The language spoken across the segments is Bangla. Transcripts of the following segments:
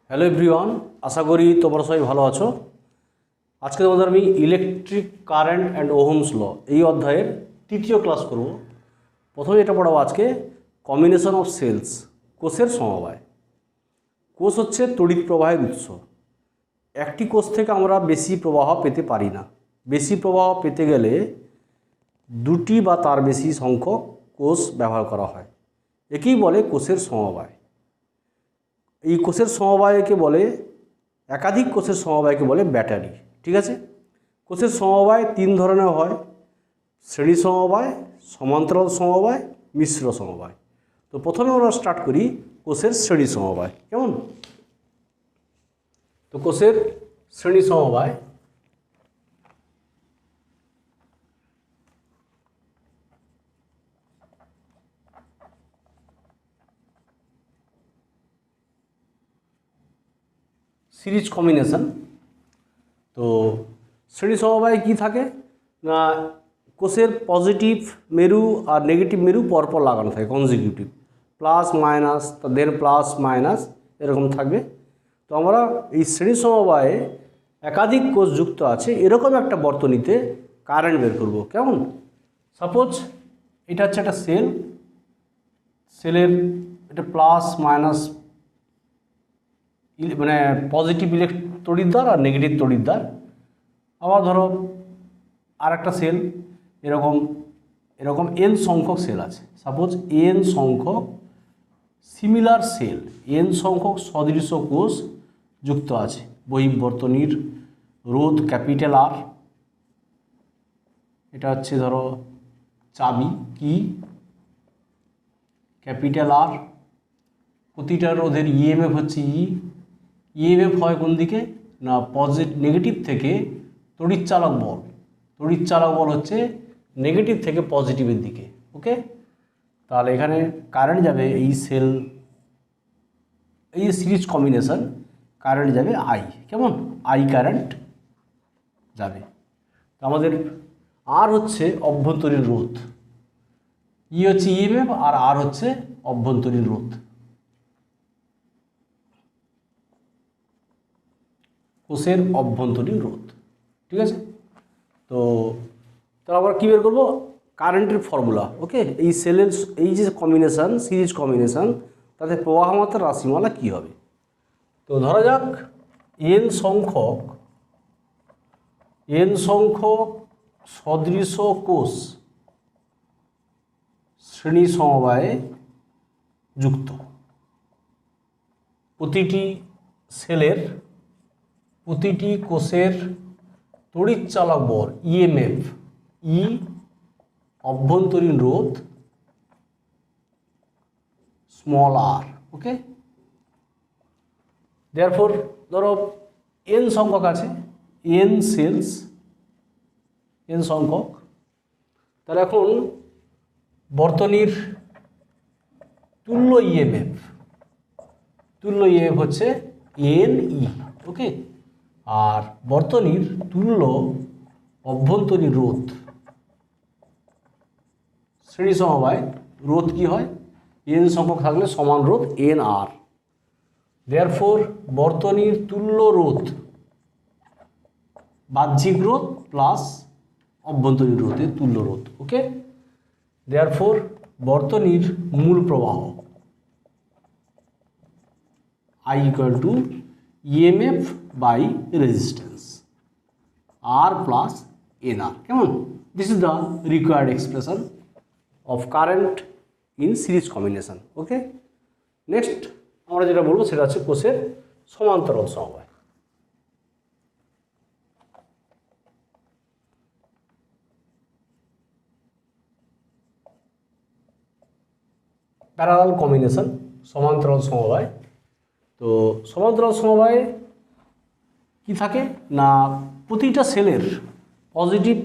হ্যালো এভরিওয়ান, আশা করি তোমরা সবাই ভালো আছো। আজকে তোমাদের আমি electric current and Ohm's law এই অধ্যায়ের তৃতীয় ক্লাস করব। প্রথমে এটা পড়াবো আজকে কম্বিনেশন অফ সেলস, কোষের সমবায়। কোষ হচ্ছে তড়িৎ প্রবাহের উৎস। একটি কোষ থেকে আমরা বেশি প্রবাহ পেতে পারি না। বেশি প্রবাহ পেতে গেলে দুটি বা তার বেশি সংখ্যক কোষ ব্যবহার করা হয়। একেই বলে কোষের সমবায়। এই কোষের সমবায়কে বলে, একাধিক কোষের সমবায়কে বলে ব্যাটারি। ঠিক আছে, কোষের সমবায় তিন ধরনের হয়: শ্রেণী সমবায়, সমান্তরাল সমবায়, মিশ্র সমবায়। তো প্রথমে আমরা স্টার্ট করি কোষের শ্রেণী সমবায়। কেমন? তো কোষের শ্রেণী সমবায় সিরিজ কম্বিনেশন। তো শ্রেণী সমবায় কি থাকে না, কোষের পজিটিভ মেরু আর নেগেটিভ মেরু পরপর লাগানো থাকে, কনজিকিউটিভ, প্লাস মাইনাস, দেন প্লাস মাইনাস এরকম থাকবে। তো আমরা এই শ্রেণী সমবায়ে একাধিক কোষ যুক্ত আছে এরকম একটা বর্তনীতে কারেন্ট বের করব। কেমন? সাপোজ এটা হচ্ছে একটা সেল, সেলের এটা প্লাস মাইনাস মানে পজিটিভ তড়িৎদ্বার আর নেগেটিভ তড়িৎদ্বার। আবার ধরো আর একটা সেল, এরকম এরকম এন সংখ্যক সেল আছে। সাপোজ এন সংখ্যক সিমিলার সেল, এন সংখ্যক সদৃশ কোষ যুক্ত আছে। বহিঃবর্তনীর রোধ ক্যাপিটাল আর, এটা হচ্ছে ধরো চাবি কি, ক্যাপিটাল আর। প্রতিটা রোধের ইএমএফ হচ্ছে ইএমএফ হয় কোন দিকে না, নেগেটিভ থেকে তড়িৎচালক বল। তড়িৎচালক বল হচ্ছে নেগেটিভ থেকে পজিটিভের দিকে। ওকে, তাহলে এখানে কারেন্ট যাবে এই সেল, এই সিরিজ কম্বিনেশন, কারেন্ট যাবে আই। কেমন? আই কারেন্ট যাবে। তো আমাদের আর হচ্ছে অভ্যন্তরীণ রোধ, ই হচ্ছে ইএমএফ আর আর হচ্ছে অভ্যন্তরীণ রোধ। কোষের অভ্যন্তরীণ রোধ। ঠিক আছে, তো আমরা কী বের করবো? কারেন্টের ফর্মুলা। ওকে, এই সেলের এই যে কম্বিনেশান, সিরিজ কম্বিনেশান, তাতে প্রবাহ মাত্রার রাশিমালা কী হবে? তো ধরা যাক এন সংখ্যক সদৃশ কোষ শ্রেণী সমবায়ে যুক্ত। প্রতিটি সেলের, প্রতিটি কোষের তড়িৎচালক বল ইএমএফ ই, অভ্যন্তরীণ রোধ স্মল আর। ওকে, দেয়ারফর ধরো এন সংখ্যক আছে, এন সেলস, এন সংখ্যক। তাহলে এখন বর্তনীর তুল্য ইএমএফ, হচ্ছে এন ই। ওকে, আর বর্তনীর তুল্য অভ্যন্তরীণ রোধ, শ্রেণী সমবায় রোধ কি হয়? এন সংখ্যক থাকলে সমান রোধ এন আর। দেয়ারফোর বর্তনীর তুল্য রোধ, বাহ্যিক রোধ প্লাস অভ্যন্তরীণ রোধের তুল্য রোধ। ওকে, দেয়ারফোর বর্তনীর মূল প্রবাহ I equal to EMF by resistance R plus NR. কেমন? This is the required expression of current in series combination. Okay, next আমরা যেটা বলবো সেটা হচ্ছে কোষের সমান্তরাল সমবায়। প্যারালাল কম্বিনেশন, সমান্তরাল সমবায়। তো সমান্তরাল সমবায়ে কি থাকে না, প্রতিটা সেলের পজিটিভ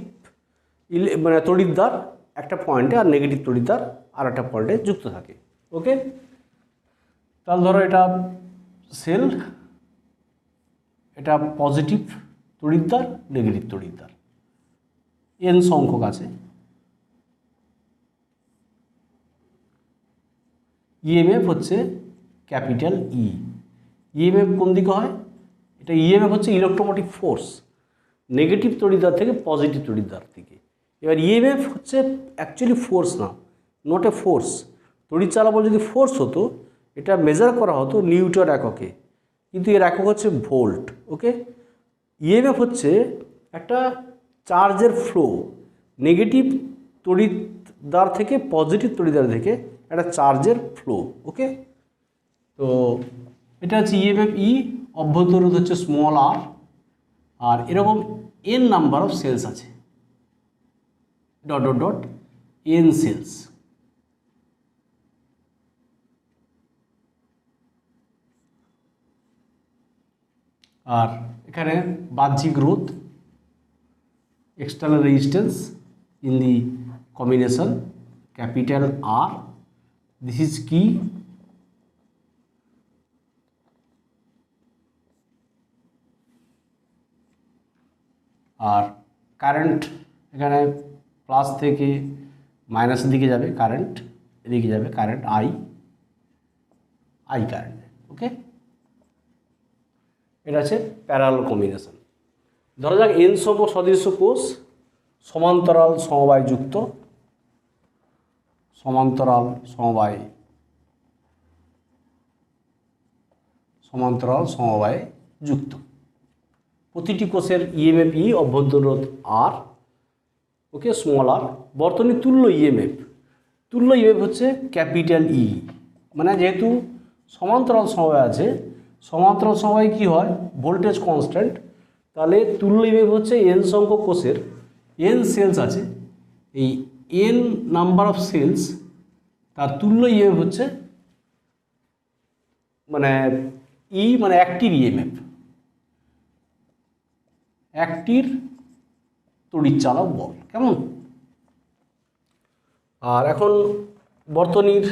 মানে তড়িৎদ্বার একটা পয়েন্টে আর নেগেটিভ তড়িৎদ্বার আর একটা পয়েন্টে যুক্ত থাকে। ওকে, তাহলে ধরো এটা সেল, এটা পজিটিভ তড়িৎদ্বার, নেগেটিভ তড়িৎদ্বার, এন সংখ্যক আছে। ইএমএফ হচ্ছে ক্যাপিটাল ই, ইএমএফ কোন দিকে হয়? এটা ইএমএফ হচ্ছে ইলেকট্রোমোটিভ ফোর্স, নেগেটিভ তড়িৎদ্বার থেকে পজিটিভ তড়িৎদ্বার দিকে। এবার ইএমএফ হচ্ছে অ্যাকচুয়ালি ফোর্স না, নট এ ফোর্স। তড়িৎ চালাবল যদি ফোর্স হতো, এটা মেজার করা হতো নিউটন এককে, কিন্তু এর একক হচ্ছে ভোল্ট। ওকে, ইএমএফ হচ্ছে একটা চার্জের ফ্লো, নেগেটিভ তড়িৎদ্বার থেকে পজিটিভ তড়িৎদ্বার থেকে একটা চার্জের ফ্লো। ওকে, তো এটা হচ্ছে ইএমএফ ই, অভ্যন্তর রোধ হচ্ছে স্মল আর, আর এরকম এন নাম্বার অফ সেলস আছে, dot dot dot n cells. আর এখানে বাহ্যিক রোধ, external resistance in the combination capital R, this is key, আর কারেন্ট এখানে প্লাস থেকে মাইনাসের দিকে যাবে, কারেন্ট এদিকে যাবে, কারেন্ট আই কারেন্ট। ওকে, এটা আছে প্যারালাল কম্বিনেশন। ধরা যাক এন সংখ্যক সদৃশ্য কোষ সমান্তরাল সমবায় যুক্ত, সমান্তরাল সমবায় যুক্ত। প্রতিটি কোষের ইএমএফ ই, অভ্যন্তর রোধ আর, ওকে স্মল আর। বর্তনীর তুল্য ইএমএফ হচ্ছে ক্যাপিটাল ই, মানে যেহেতু সমান্তরাল সমবায় আছে, সমান্তরাল সমবায় কি হয়, ভোল্টেজ কনস্ট্যান্ট, তাহলে তুল্য ইএমএফ হচ্ছে এন সংখ্যক কোষের এন সেলস আছে, এই এন নাম্বার অফ সেলস, তার তুল্য ইএমএফ হচ্ছে মানে ই, মানে একটির ইএমএফ, একটির তড়িৎচালক বল। কেমন? আর এখন বর্তনীর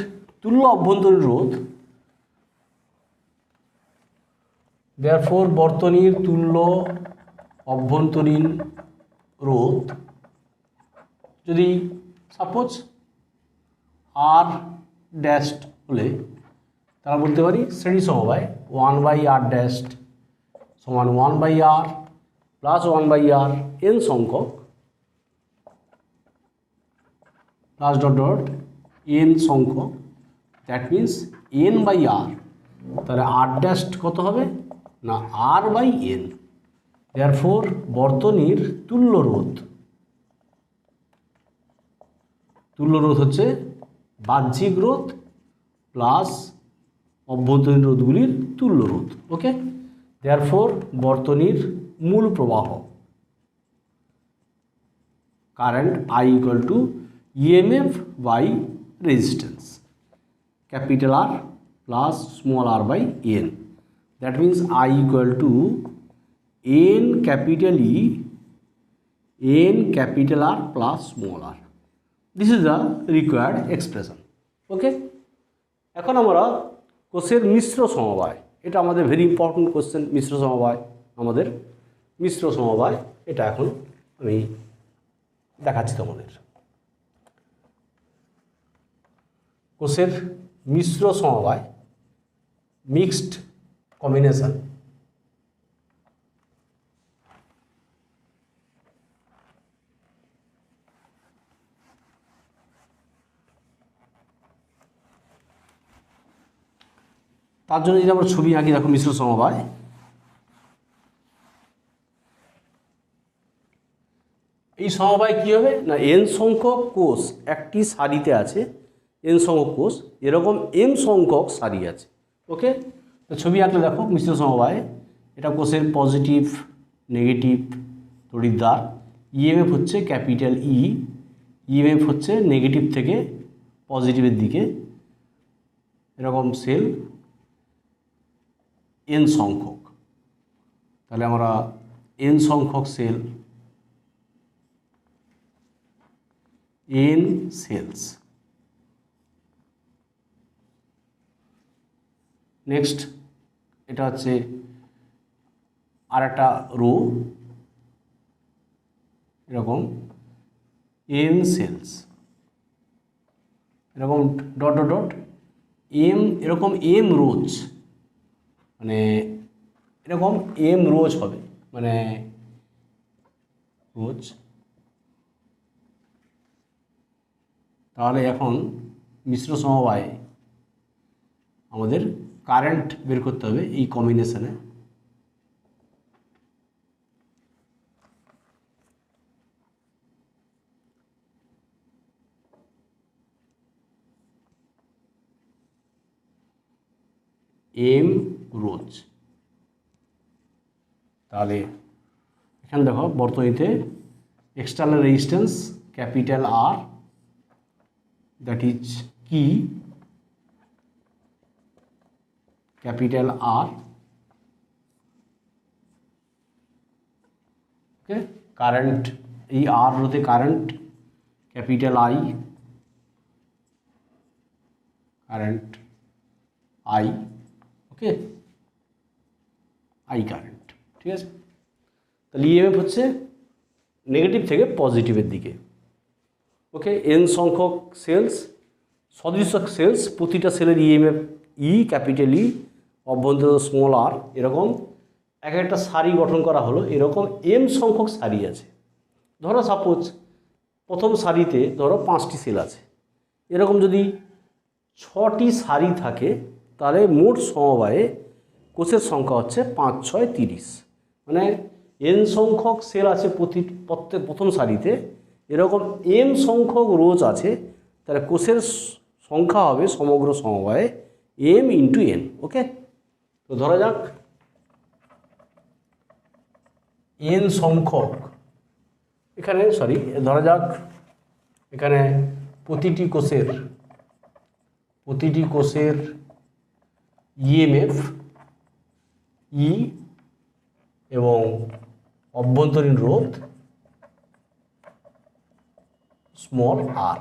তুল্য অভ্যন্তরীণ রোধ, therefore বর্তনীর তুল্য অভ্যন্তরীণ রোধ যদি সাপোজ আর ড্যাশড হলে, তারা বলতে পারি শ্রেণী সমবায় 1/r ড্যাশড সমান 1/r প্লাস 1/r এন সংখ্যক প্লাস ডট ডট এন সংখ্যক, দ্যাট মিন্স n/r, তাহলে আর ড্যাশড কত হবে না r/n। দেয়ারফোর বর্তনীর তুল্য রোধ হচ্ছে বাহ্যিক রোধ প্লাস অভ্যন্তরীণ রোধগুলির তুল্য রোধ। ওকে, দেয়ারফোর বর্তনীর মূল প্রবাহ current I equal to EMF by resistance, capital R plus small r by n, that means I equal to n capital E n capital R plus small r। This is the required expression. Okay, এখন আমরা কোষের মিশ্র সমবায়, এটা আমাদের ভেরি ইম্পর্টেন্ট কোশ্চেন। মিশ্র সমবায় এটা এখন আমি দেখাচ্ছি তোমাদের। কোষের মিশ্র সমবায়, মিক্সড কম্বিনেশন, তার জন্য যদি আমরা ছবি আঁকি, দেখো মিশ্র সমবায়, এই সমবায় কী হবে না, এন সংখ্যক কোষ একটি সারিতে আছে, এন সংখ্যক কোষ, এরকম এম সংখ্যক সারি আছে। ওকে, তো ছবি আঁকলে দেখো মিশ্র সমবায়, এটা কোষের পজিটিভ নেগেটিভ তড়িৎদ্বার, ইএমএফ হচ্ছে ক্যাপিটাল ই, ইএমএফ হচ্ছে নেগেটিভ থেকে পজিটিভের দিকে, এরকম সেল এন সংখ্যক, তাহলে আমরা এন সংখ্যক সেল, এন সেলস। নেক্সট এটা হচ্ছে আর একটা রো, এরকম এম সেলস, এরকম ডট ডট ডট এম, এরকম এম রোজ, মানে এরকম এম রোজ হবে, মানে রোজ। তাহলে এখন মিশ্র সমবায়ে আমাদের কারেন্ট বের করতে হবে এই কম্বিনেশনে। এম রোজ। তাহলে এখানে দেখো বর্তনীতে external resistance capital R, that is কি ক্যাপিটাল আর, ওকে। কারেন্ট, এই আর রোধে current capital I, current I, okay, I current, ঠিক আছে। তাহলে ইএমএফ হচ্ছে নেগেটিভ থেকে পজিটিভের দিকে, ওকে। এন সংখ্যক সেলস, সদৃশ্য সেলস, প্রতিটা সেলের ইএমএফ ই ক্যাপিটাল ই, অভ্যন্তর স্মল আর, এরকম এক একটা সারি গঠন করা হলো। এরকম এম সংখ্যক সারি আছে। ধরো সাপোজ প্রথম সারিতে ধরো 5টি সেল আছে, এরকম যদি 6টি সারি থাকে তাহলে মোট সমবায়ে কোষের সংখ্যা হচ্ছে 5 6 30, মানে এন সংখ্যক সেল আছে প্রথম সারিতে, এরকম এম সংখ্যক রোজ আছে, তাহলে কোষের সংখ্যা হবে সমগ্র সমবায়ে এম ইন্টু এন, ওকে। তো ধরা যাক এন সংখ্যক, এখানে ধরা যাক এখানে প্রতিটি কোষের ইএমএফ ই এবং অভ্যন্তরীণ রোধ স্মল আর।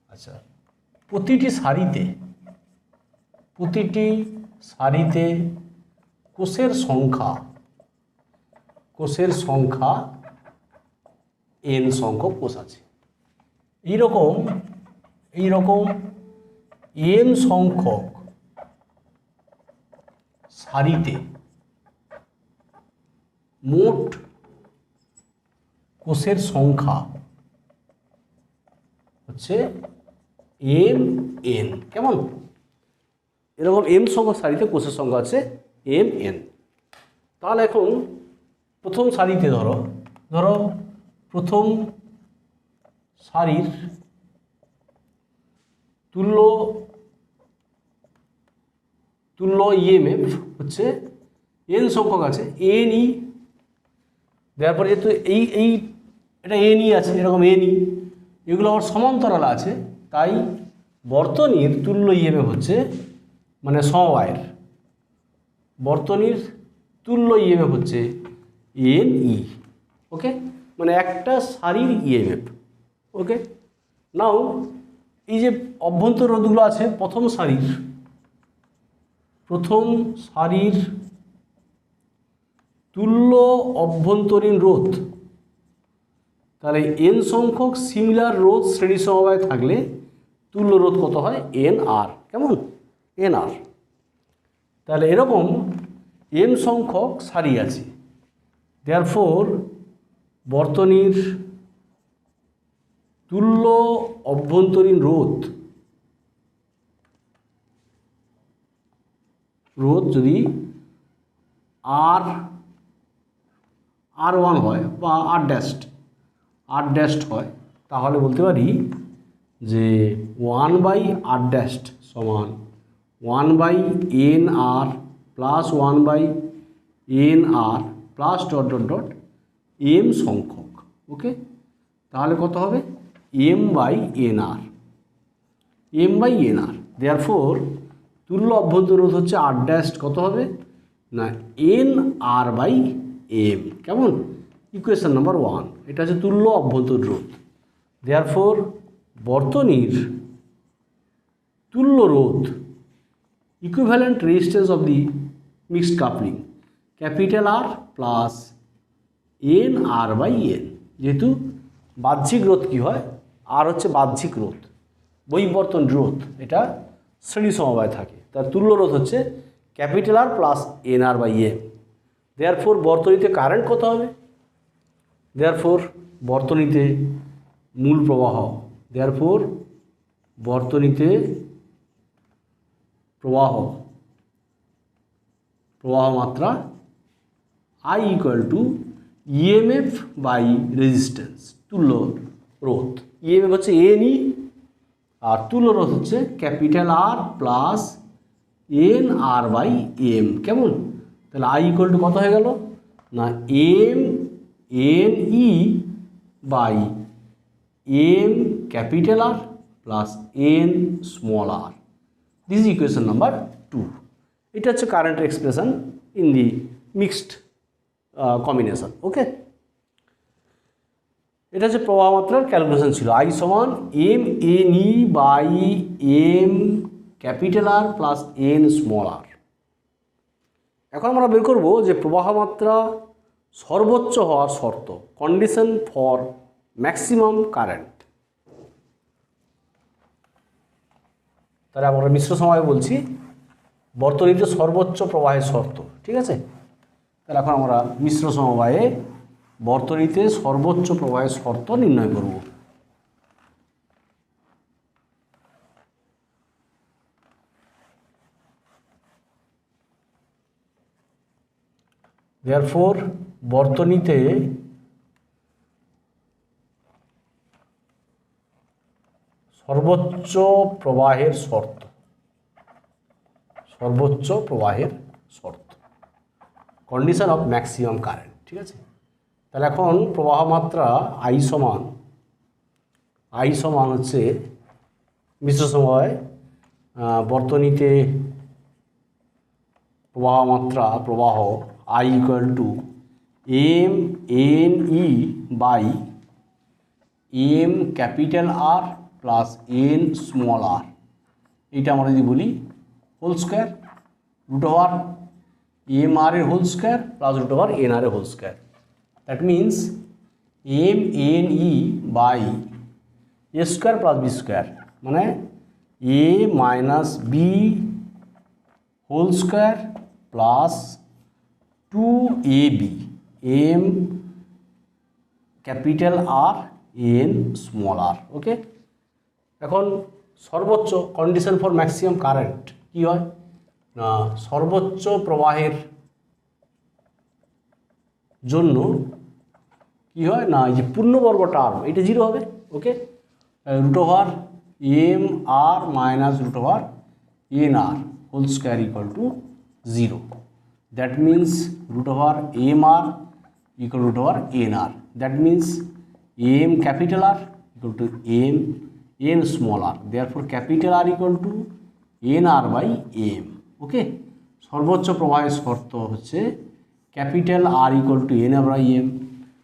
আচ্ছা, প্রতিটি সারিতে কোষের সংখ্যা এন সংখ্যক কোষ আছে। এইরকম এম সংখ্যক সারিতে মোট কোষের সংখ্যা হচ্ছে এম এন, কেমন? এরকম এম সংখ্যক সারিতে কোষের সংখ্যা হচ্ছে এম এন। তাহলে এখন প্রথম সারিতে ধরো প্রথম সারির তুল্য ইএমএফ হচ্ছে এন সংখ্যক আছে এন ই, দেওয়ার পরে যেহেতু এটা এন ই আছে, এরকম এন ই, এগুলো আবার সমান্তরাল আছে, তাই বর্তনীর তুল্য ইএমএফ হচ্ছে, মানে সমবায়ের বর্তনীর তুল্য ইএমএফ হচ্ছে এন ই, ওকে, মানে একটা সারির ইএমএফ, ওকে। নাও এই যে অভ্যন্তর রোধগুলো আছে প্রথম সারির তুল্য অভ্যন্তরীণ রোধ, তাহলে এন সংখ্যক সিমিলার রোধ শ্রেণী সমবায় থাকলে তুল্য রোধ কত হয়? এন আর, কেমন? এন আর। তাহলে এরকম এম সংখ্যক সারি আছে, দেয়ারফোর বর্তনীর তুল্য অভ্যন্তরীণ রোধ যদি R1 হয় বা R ড্যাশড হয়, তাহলে বলতে পারি যে 1/R সমান 1/NR plus 1/NR plus dot M সংখ্যক, ওকে। তাহলে কত হবে? M/NR, দেয়ারফোর তুল্য অভ্যন্তর রোধ হচ্ছে R ড্যাশ, কত হবে না NR/M, কেমন? ইকুয়েশন নাম্বার 1, এটা হচ্ছে তুল্য অভ্যন্তর রোধ। দেয়ারফোর বর্তনীর তুল্য রোধ equivalent resistance of the mixed coupling capital R plus NR/N, যেহেতু বাহ্যিক রোধ কী হয়? আর হচ্ছে বাহ্যিক রোধ, বহিবর্তন রোধ, এটা শ্রেণী সমবায় থাকে, তার তুল্য রোধ হচ্ছে capital R plus N R by M. Therefore বর্তনীতে কারেন্ট কত হবে? দেয়ারফোর বর্তনীতে মূল প্রবাহ, দেয়ারফোর বর্তনীতে প্রবাহ মাত্রা I equal to EMF by resistance, তুল্য রোধ। ইএমএফ হচ্ছে এনই আর তুল্য রোধ হচ্ছে capital R plus N R by m. কেমন? তাহলে I ইকুয়াল টু কত হয়ে গেল না m N E by M capital R plus N small R. This is equation number 2। এটা হচ্ছে current expression in the mixed combination. Okay, এটা হচ্ছে প্রবাহ মাত্রার ক্যালকুলেশন ছিল। I সমান m N E by M capital R plus N small r. এখন আমরা বের করব যে প্রবাহ মাত্রা সর্বোচ্চ হওয়ার শর্ত, কন্ডিশন ফর ম্যাক্সিমাম কারেন্ট। তাহলে আমরা মিশ্র সময় বলছি বর্তনীতে সর্বোচ্চ প্রবাহের শর্ত। ঠিক আছে, তাহলে এখন আমরা মিশ্র সমবায়ে বর্তনীতে সর্বোচ্চ প্রবাহের শর্ত নির্ণয় করব। দেয়ারফোর বর্তনীতে সর্বোচ্চ প্রবাহের শর্ত, সর্বোচ্চ প্রবাহের শর্ত, কন্ডিশন অফ ম্যাক্সিমাম কারেন্ট। ঠিক আছে, তাহলে এখন প্রবাহ মাত্রা I সমান হচ্ছে মিশ্র সময় বর্তনীতে প্রবাহ মাত্রা প্রবাহ I equal to M N E by M capital R plus N small R. এইটা আমরা যদি বলি whole square root over M R এর whole square plus root over N R এর whole square. That means M N E by A square plus B square, মানে A minus B whole square plus 2ab M capital R N small R. Okay, এখন সর্বোচ্চ কন্ডিশন ফর ম্যাক্সিমাম কারেন্ট কি হয় না সর্বোচ্চ প্রবাহের জন্য কি হয় না এই যে পূর্ণবর্গ টার্ম এটা 0 হবে। Okay, root over M R minus root over N R whole square equal to 0। That means root over M R equal root over N R. That means M capital R equal to M N small R. Therefore capital R equal to N R by M. Okay, সর্বোচ্চ প্রবাহের শর্ত হচ্ছে capital R equal to N R by M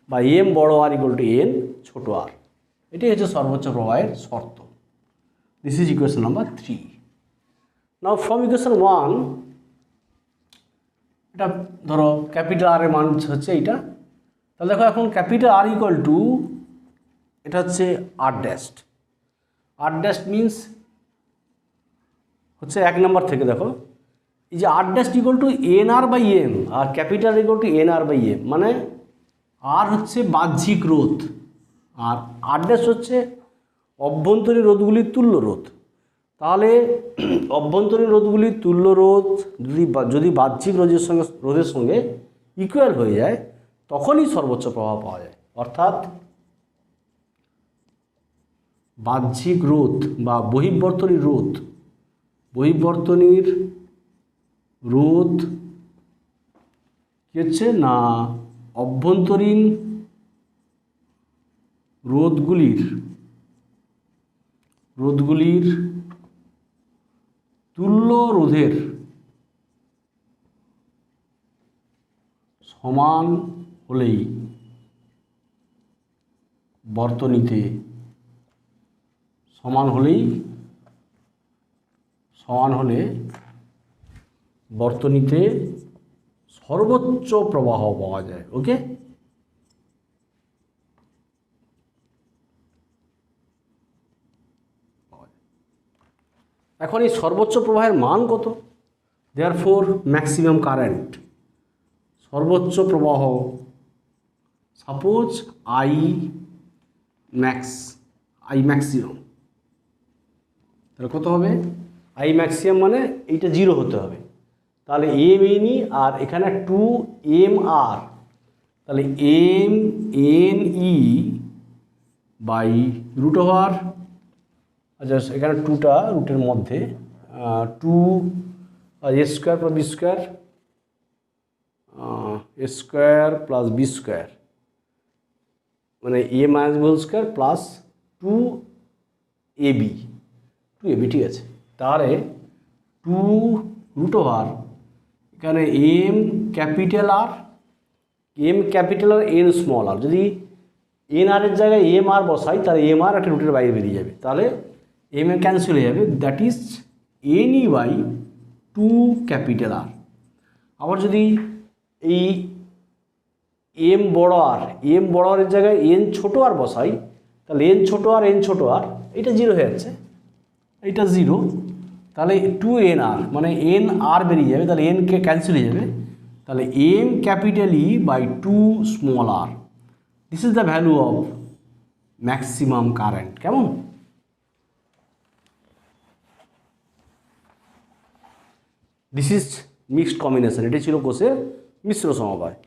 বা এম বড় আর ইকুয়াল টু এন ছোট আর। এটাই হচ্ছে সর্বোচ্চ প্রবাহের শর্ত। This is equation number 3। Now from equation 1 এটা ধরো ক্যাপিটাল আর এর মান হচ্ছে এইটা। তাহলে দেখো এখন ক্যাপিটাল আর ইকুয়াল টু এটা হচ্ছে R dashed. R dashed means হচ্ছে 1 নম্বর থেকে দেখো এই যে R dashed equal to N R by M R capital equal to N R by M, মানে আর হচ্ছে বাহ্যিক রোধ আর আর ড্যাশ হচ্ছে অভ্যন্তরীণ রোধগুলির তুল্য রোধ। তাহলে অভ্যন্তরীণ রোধগুলির তুল্য রোধ যদি বাহ্যিক রোধের সঙ্গে ইকুয়াল হয়ে যায় তখনই সর্বোচ্চ প্রভাব পাওয়া যায়। অর্থাৎ বাহ্যিক রোধ বা বহির্বর্তনীর রোধ কি হচ্ছে না অভ্যন্তরীণ রোধগুলির তুল্য রোধের সমান হলেই বর্তনীতে সমান হলে বর্তনীতে সর্বোচ্চ প্রবাহ পাওয়া যায়। ওকে, এখন এই সর্বোচ্চ প্রবাহের মান কত? দেয়ারফোর ম্যাক্সিমাম কারেন্ট, সর্বোচ্চ প্রবাহ, সাপোজ আই ম্যাক্সিমাম, তাহলে কত হবে? আই ম্যাক্সিমাম মানে এইটা 0 হতে হবে, তাহলে এম এনই আর এখানে 2mr, তাহলে M N E by root over, আচ্ছা এখানে 2টা রুটের মধ্যে 2 A square plus B square, A square plus B square মানে A minus B whole square plus 2ab, ঠিক আছে। তাহলে 2 রুট ওভার এখানে M capital R N small R, যদি এন আর এর জায়গায় এম আর বসাই তাহলে এম আর একটা রুটের বাইরে বেরিয়ে যাবে, তাহলে এম এ ক্যান্সেল হয়ে যাবে, that is N E by 2 capital R. আবার যদি এই এম বড় আরের জায়গায় এন ছোটো আর বসাই তাহলে এন ছোটো আর এটা 0 হয়ে যাচ্ছে, এইটা 0, তাহলে 2nr মানে এন আর বেরিয়ে যাবে, তাহলে এনকে ক্যান্সেল হয়ে যাবে, তাহলে M capital E by 2 small R, this is the value of maximum current. কেমন? দিস ইজ মিক্সড কম্বিনেশন, এটি ছিল কোষের মিশ্র সমবায়।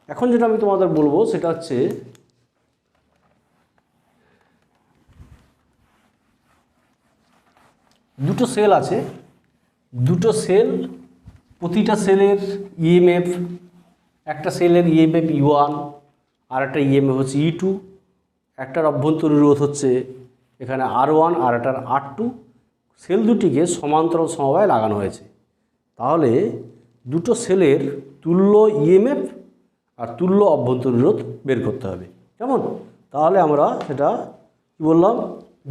এখন যেটা আমি তোমাদের বলবো সেটা হচ্ছে দুটো সেল আছে, দুটো সেল, প্রতিটা সেলের ইএমএফ, একটা সেলের ইএমএফ E1 আর একটা ইএমএফ হচ্ছে E2, একটার অভ্যন্তরীণ রোধ হচ্ছে এখানে R1 আর একটার R2, সেল দুটিকে সমান্তরাল সমবায়ে লাগানো হয়েছে। তাহলে দুটো সেলের তুল্য ইএমএফ আর তুল্য অভ্যন্তরীণ রোধ বের করতে হবে। কেমন? তাহলে আমরা সেটা কী বললাম,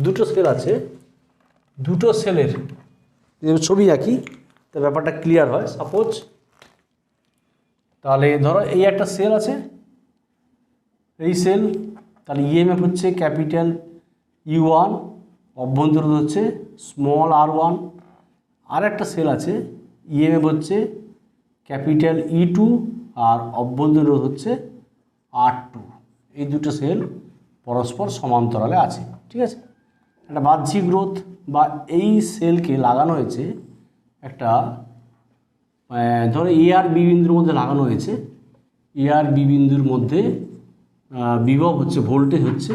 দুটো সেল আছে, দুটো সেলের ছবি আঁকি তো ব্যাপারটা ক্লিয়ার হয়। সাপোজ তাহলে ধরো এই একটা সেল আছে, এই সেল, তাহলে ইএমএফ হচ্ছে ক্যাপিটাল E1, অভ্যন্তরীণ হচ্ছে স্মল r1, আর একটা সেল আছে ইএমএফ হচ্ছে ক্যাপিটাল E2 আর অভ্যন্তরীণ হচ্ছে R2, এই দুটো সেল পরস্পর সমান্তরালে আছে। ঠিক আছে, একটা বাহ্যিক রোধ বা এই সেলকে লাগানো হয়েছে একটা, ধরো এ আর বি বিন্দুর মধ্যে লাগানো হয়েছে, এ আর বি বিন্দুর মধ্যে বিভব হচ্ছে, ভোল্টেজ হচ্ছে,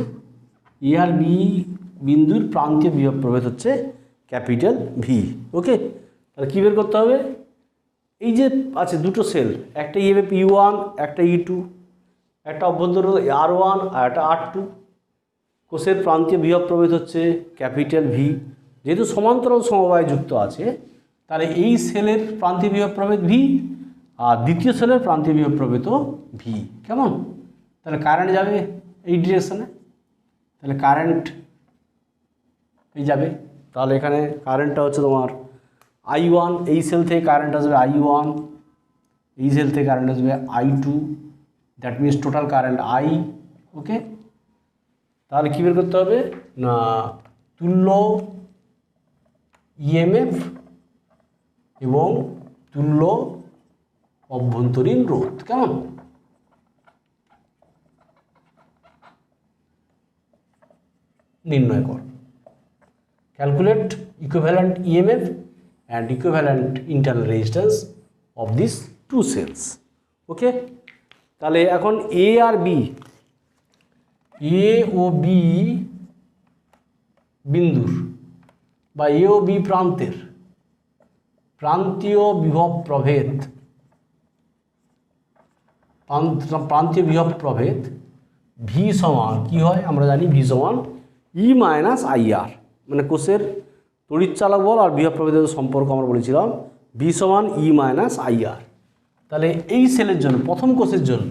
এ আর বি বিন্দুর প্রান্তীয় বিভব প্রভেদ হচ্ছে ক্যাপিটাল ভি। ওকে, তাহলে কী বের করতে হবে? এই যে আছে দুটো সেল, একটা ইএমএফ E1 একটা E2, একটা অভ্যন্তরীণ R1 আর একটা R2, কোষের প্রান্তীয় বিভব প্রভেদ হচ্ছে ক্যাপিটাল ভি। যেহেতু সমান্তরাল সমবায় যুক্ত আছে তাহলে এই সেলের প্রান্তীয় বিভব প্রভেদ ভি আর দ্বিতীয় সেলের প্রান্তীয় বিভব প্রভেদও ভি। কেমন? তাহলে কারেন্ট যাবে এই ডিরেকশনে, তাহলে কারেন্ট এই যাবে, তাহলে এখানে কারেন্টটা হচ্ছে তোমার I1, এই সেল থেকে কারেন্ট আসবে I1, এই সেল থেকে কারেন্ট আসবে I2, that means total current I। Okay, তাহলে কী বের করতে হবে না, তুল্য ইএমএফ এবং তুল্য অভ্যন্তরীণ রোধ। কেমন? নির্ণয় কর, calculate equivalent EMF and equivalent internal resistance of this two cells. Okay, তাহলে এখন এ আর বি, এ ও বি বিন্দুর বা এ ও বি প্রান্তের প্রান্তীয় বিভব প্রভেদ, প্রান্তীয় বিভব প্রভেদ ভি সমান কী হয় আমরা জানি, ভি সমান ই মাইনাস আইআর, মানে কোষের তড়িৎচালক বল আর বিভব প্রভেদের সম্পর্ক আমরা বলেছিলাম ভি সমান ই মাইনাস আইআর। তাহলে এই সেলের জন্য, প্রথম কোষের জন্য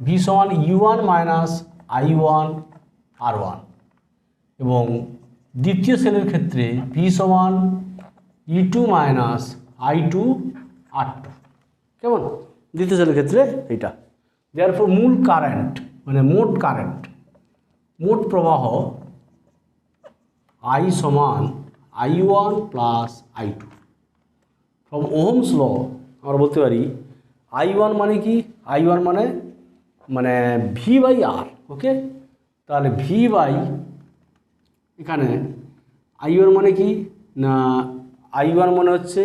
ভি সমান U1 মাইনাস I1 R1, এবং দ্বিতীয় সেলের ক্ষেত্রে ভি সমান E2 মাইনাস I2 R2। কেমন? দ্বিতীয় সেলের ক্ষেত্রে এইটা। দেয়ারফর মূল কারেন্ট মানে মোট কারেন্ট, মোট প্রবাহ I সমান I1 plus I2, from Ohm's law আমরা বলতে পারি I1 মানে কি, I1 মানে মানে ভি বাই আর। ওকে, তাহলে ভি বাই এখানে I1 মানে কি না, I1 মানে হচ্ছে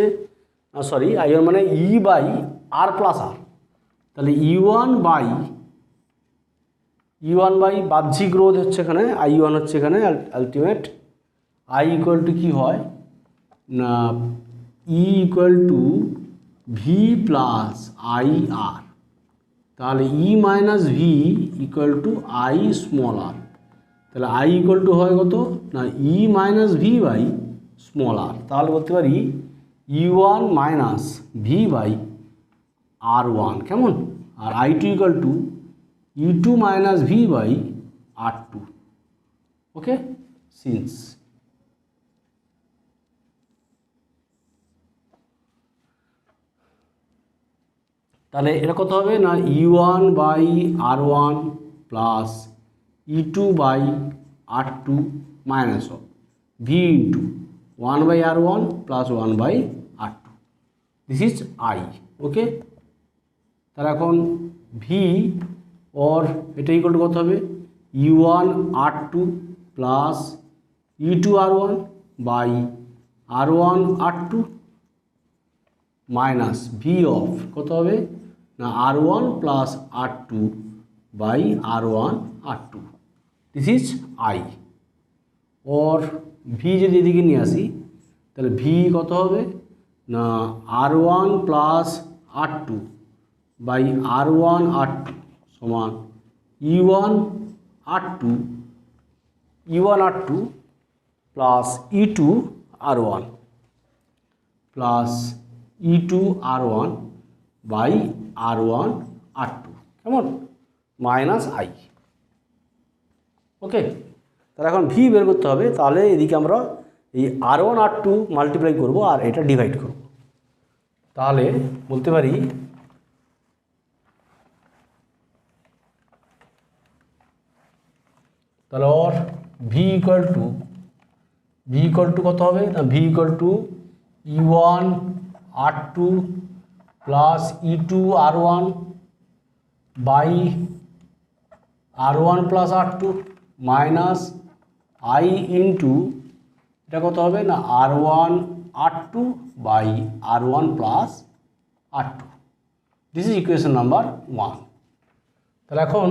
সরি I1 মানে ই বাই আর প্লাস আর। তাহলে E1 বাই বাহ্যিক রোধ হচ্ছে এখানে I1 হচ্ছে এখানে আলটিমেট I ইকুয়াল টু কী হয় না E equal to V plus I R. তাহলে E minus V equal to I small R. তাহলে আই ইকুয়াল টু হয় কত না E minus V by small R. তাহলে বলতে পারি E1 minus V by R1 কেমন, আর I2 equal to E2 minus V by R2। Okay, since তাহলে এটা কত হবে না E1 by R1 plus E2 by R2 minus V into 1 by R1 plus 1 by R2, this is I। Okay, তাহলে এখন ভি ওর এটা ইকুয়াল টু কত হবে E1 R2 plus E2 R1 by R1 R2 minus V of কত হবে না R1 plus R2 by R1 R2, this is I। Or V যদি এদিকে নিয়ে আসি তাহলে ভি কত হবে না R1 plus R2 by R1 R2 সমান E1 R2 plus E2 R1 plus E2 R1 by R1 R2 কেমন মাইনাস I। ওকে, তাহলে এখন ভি বের করতে হবে। তাহলে এদিকে আমরা এই R1 R2 মাল্টিপ্লাই করব আর এটা ডিভাইড করব। তাহলে বলতে পারি তাহলে ওর ভি ইকুয়াল টু কত হবে না V equal to E1 R2 plus E2 R1 by R1 plus R2 minus I into এটা কত হবে না R1 R2 by R1 plus R2, this is equation number 1। তাহলে এখন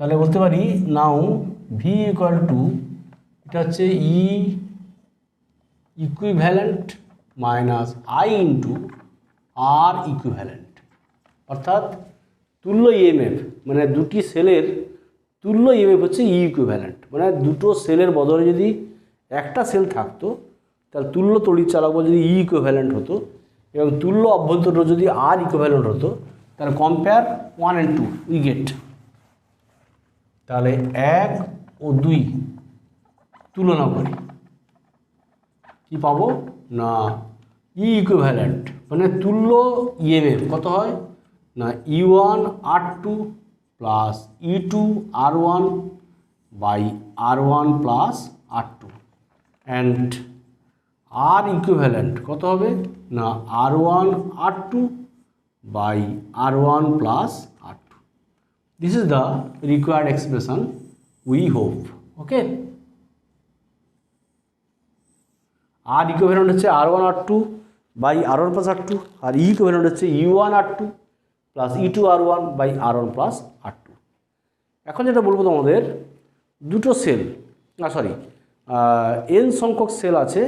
তাহলে বলতে পারি নাও ভি ইকুয়াল টু এটা হচ্ছে E equivalent minus I into R equivalent, অর্থাৎ তুল্য ইএমএফ মানে দুটি সেলের তুল্য ইএমএফ হচ্ছে ই ইকুইভ্যালেন্ট। মানে দুটো সেলের বদলে যদি একটা সেল থাকতো তাহলে তুল্য তড়িৎ চালক যদি ই ইকুইভ্যালেন্ট হতো এবং তুল্য অভ্যন্তর যদি আর ইকুইভ্যালেন্ট হতো তাহলে কম্পেয়ার 1 and 2 উই গেট। তাহলে 1 ও 2 তুলনা করি কি পাবো না ই ইকুইভ্যালেন্ট মানে তুল্য ইএমএফ কত হয় না E1 R2 plus E2 R1 by R1 plus R2 and R equivalent কত হবে না R1 R2 by R1 plus R2, this is the required expression we hope. Okay, R equivalent হচ্ছে R1 R2 by R1 plus R2 R E equivalent হচ্ছে E1 R2 plus E2 R1 by R1 plus R2। এখন যেটা বলবো তোমাদের দুটো সেল এন সংখ্যক সেল আছে,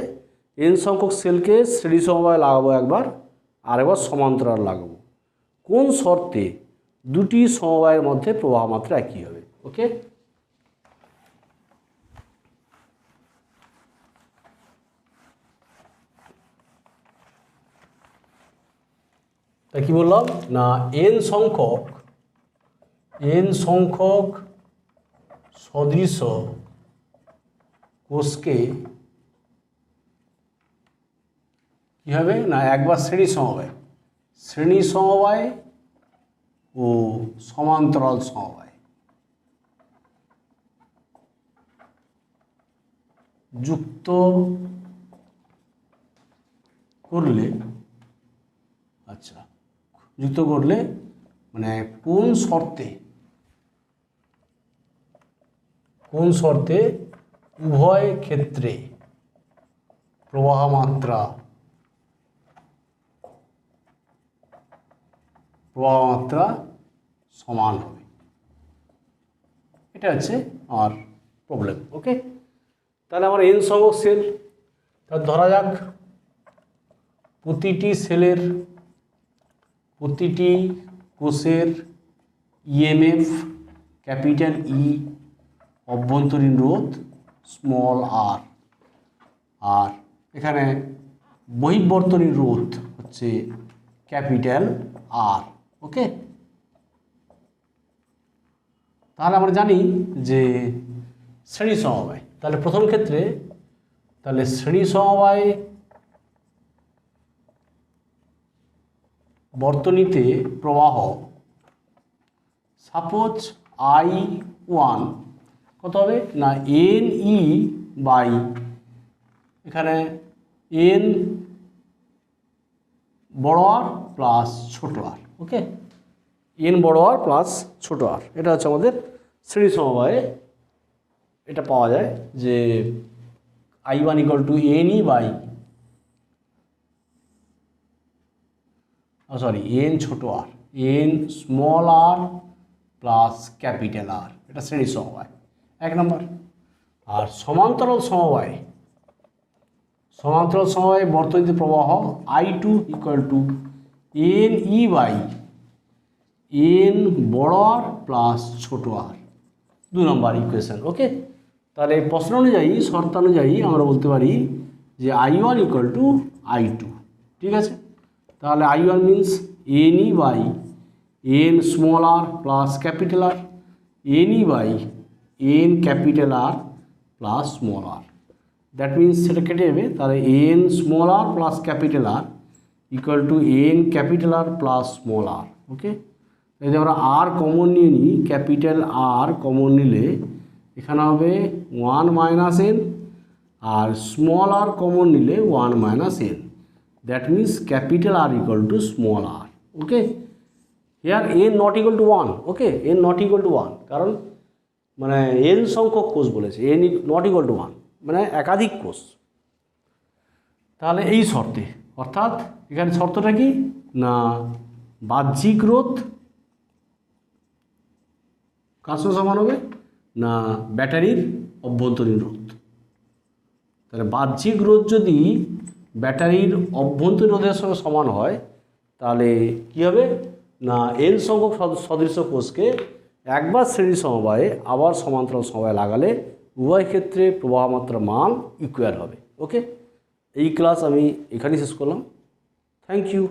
এন সংখ্যক সেলকে শ্রেণী সমবায়ে লাগাবো একবার আর একবার সমান্তরাল লাগাবো, কোন শর্তে দুটি সমবায়ের মধ্যে প্রবাহ মাত্রা একই হবে। ওকে, তাই কি বললাম না এন সংখ্যক সদৃশ কোষকে কী হবে না একবার শ্রেণী সমবায় ও সমান্তরাল সমবায় যুক্ত করলে আচ্ছা যুক্ত করলে মানে কোন শর্তে উভয় ক্ষেত্রে প্রবাহ মাত্রা সমান হবে, এটা হচ্ছে আমার প্রবলেম। ওকে, তাহলে আমার n সংখ্যক সেল, তাহলে ধরা যাক প্রতিটি কোষের ইএমএফ ক্যাপিটাল ই, অভ্যন্তরীণ রোধ স্মল আর, আর এখানে বহিঃবর্তনীর রোধ হচ্ছে ক্যাপিটাল আর। ওকে, তাহলে আমরা জানি যে শ্রেণী সমবায়, তাহলে প্রথম ক্ষেত্রে তাহলে শ্রেণী সমবায় বর্তনীতে প্রবাহ সাপোজ I1 কত হবে না এন ই বাই এখানে এন বড় আর প্লাস ছোট আর। ওকে, এন বড় আর প্লাস ছোট আর, এটা হচ্ছে আমাদের শ্রেণী সমবায়ে এটা পাওয়া যায় যে I1 equal to N E by N ছোট R, N small R plus capital R, এটা শ্রেণী সমবায় এক নম্বর। আর সমান্তরাল সমবায় বর্তনীতে প্রবাহ I2 equal to N E by N বড় আর প্লাস ছোট আর, 2 নম্বর ইকুয়েশন। ওকে, তাহলে প্রশ্ন অনুযায়ী শর্তানুযায়ী আমরা বলতে পারি যে I1 ইকুয়াল টু I2, ঠিক আছে। তাহলে I1 means N E by N small R plus capital R, N E by N capital R plus small R, that means সেটা কেটে যাবে। তাহলে N small R plus capital R equal to N capital R plus small R. Okay, যদি আমরা আর কমন নিয়ে নিই, ক্যাপিটাল আর কমন নিলে এখানে হবে 1 minus N, R small R common নিলে 1 minus N, that means capital R equal to small R. Okay, here N not equal to 1। Okay, N not equal to 1 কারণ মানে এন সংখ্যক কোষ বলেছে, এন নট ইকুয়াল টু 1 মানে একাধিক কোষ। তাহলে এই শর্তে, অর্থাৎ এখানে শর্তটা কি না বাহ্যিক রোধ কার সঙ্গে সমান হবে না ব্যাটারির অভ্যন্তরীণ রোধ। তাহলে বাহ্যিক রোধ যদি ব্যাটারির অভ্যন্তরীণ রোধের সঙ্গে সমান হয় তাহলে কী হবে না এন সংখ্যক সদৃশ্য কোষকে একবার শ্রেণী সমবায়ে আবার সমান্তরাল সমবায়ে লাগালে উভয় ক্ষেত্রে প্রবাহ মাত্রা মান ইকুয়াল হবে। ওকে, এই ক্লাস আমি এখানেই শেষ করলাম। Thank you.